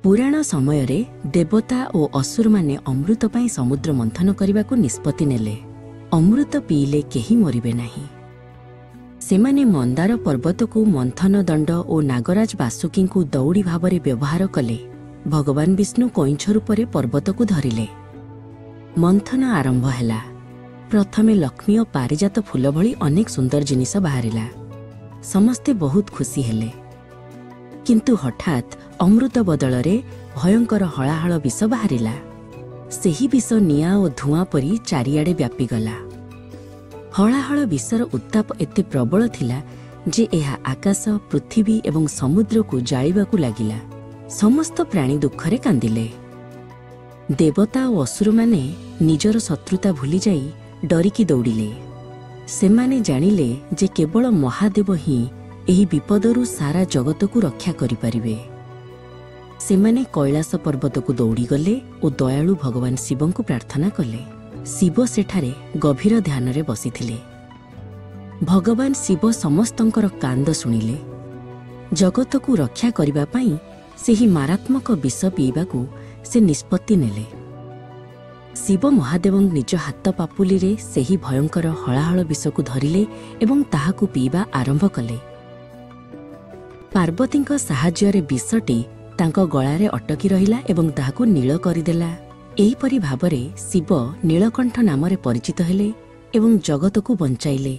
पुराण समय रे देवता और असुर माने अमृत पाई समुद्र मंथन करने को निष्पत्ति नेले। अमृत पीले केही मरिबे नाही। सेमाने मंदार पर्वत को मंथन दंड और नागराज वासुकी को दौड़ी भावरे व्यवहार कले। भगवान विष्णु कईंछ रूपरे पर्वत को धरिले। मंथन आरंभ हैला। प्रथमे लक्ष्मी और पारिजात फूल भली अनेक सुंदर जिनिस बाहरिला। समस्ते बहुत खुशी हेले। किंतु हठात अमृत बदल रे भयंकर हलाहल विष बाहरिला। सेही विष निआं और धुआं परी चारिआडे व्यापीगला। हलाहल विषर उत्ताप एते प्रबल थिला जे एहा आकाश, पृथ्वी एवं समुद्र को जाळिबाकू लागिला। समस्त प्राणी दुखरे कांदिले। देवता और असुर माने निजर शत्रुता भूली जाई डरिकी दौड़िले। सेमाने जानिले जे केवल महादेव ही एही विपदरू सारा जगत को रक्षा करि परिबे। सेमाने कैलाश पर्वत को दौड़ी गले और दयालु भगवान शिव को प्रार्थना कले। शिव सेठारे गभीर ध्यान रे बसिथिले। भगवान शिव समस्तंकर कांद सुनिले। जगत को रक्षा करिबा पई सेही मारात्मक विष पीबाकू से निष्पत्ति नेले। शिव महादेव निज हाथ पापुली रे सेही भयंकर हलाहल विष को धरिले एवं ताहाकू पीबा आरंभ कले। पार्वतींक साहाय्य रे विषटी तांको गळारे अटकी रहिला एवं ताहाकू नील करिदेला। एहीपरि भावरे शिव नीलकंठ नामरे परिचित हेले एवं जगत को बंचाइले।